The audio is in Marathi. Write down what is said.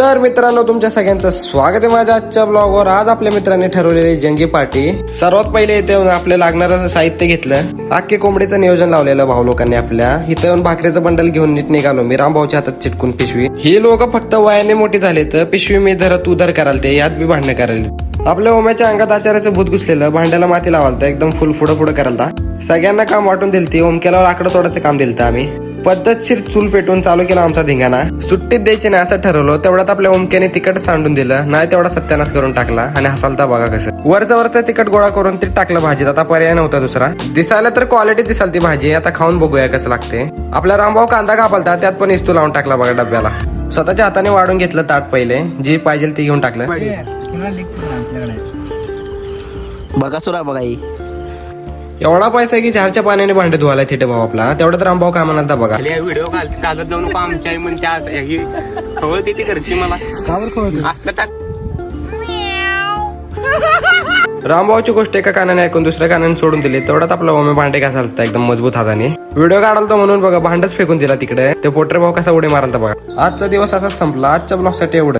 तर मित्रांनो तुमच्या सगळ्यांचं स्वागत आहे माझ्या आजच्या ब्लॉगवर। आज आपल्या मित्रांनी ठरवलेली जंगी पार्टी। सर्वात पहिले इथे येऊन आपल्या लागणारं साहित्य घेतलं। अख्खे कोंबडीचं नियोजन लावलेलं भाऊ लोकांनी आपल्या इथे येऊन भाकरीचं बंडल घेऊन नीट निघालो मी। रामभाऊच्या हातात चिटकून पिशवी। ही लोक फक्त वयाने मोठी झाले तर पिशवी मी धर तू धर कराल ते यात बी भांडणं करायला। आपल्या ओम्याच्या अंगात आचार्याचं भूत घुसलेलं, भांड्याला माती लावालता, एकदम फुल पुढं करायला। सगळ्यांना काम वाटून दिलती। ओमक्याला लाकडं तोडायचं काम दिलतं आम्ही। पद्धतशीर चूल पेटून चालू केला आमचा धिंगाणा। सुट्टीत द्यायची नाही असं ठरवलं। तेवढ्यात आपल्या ओमक्याने तिकट सांडून दिलं, नाही तेवढा सत्यानाश करून टाकला आणि हसालता बघा कसं। वरचं तिकट गोळा करून ते टाकलं भाजीत। आता पर्याय नव्हता दुसरा। दिसायला तर क्वालिटी दिसाल ती भाजी, आता खाऊन बघूया कसं लागते। आपला रामभाऊ कांदा कापालता, त्यात पण इस्तू लावून टाकला बघा डब्याला। स्वतःच्या हाताने वाढून घेतलं ताट पहिले, जी पाहिजे ती घेऊन टाकलं। बघा सुरा बघा ही एवढा पैसा आहे की झाडच्या पाण्याने भांडे धुवायला थिटे भाऊ आपला। तेवढ्यात रामभाऊ काय म्हणालता बघा। व्हिडिओ काढत जाऊ नको आमच्या म्हणजे खवळते ती घरची मला असलं टाक। रामभाऊची गोष्ट एका कानाने ऐकून दुसऱ्या कानाने सोडून दिली। तेवढ्यात आपला ओमे भांडे घासालता एकदम मजबूत हाताने। व्हिडिओ काढालता म्हणून बघा भांडच फेकून दिला तिकडे। ते पोटर भाऊ कसा उडी मारालता बघा। आजचा दिवस असाच संपला। आजच्या ब्लॉगसाठी एवढं।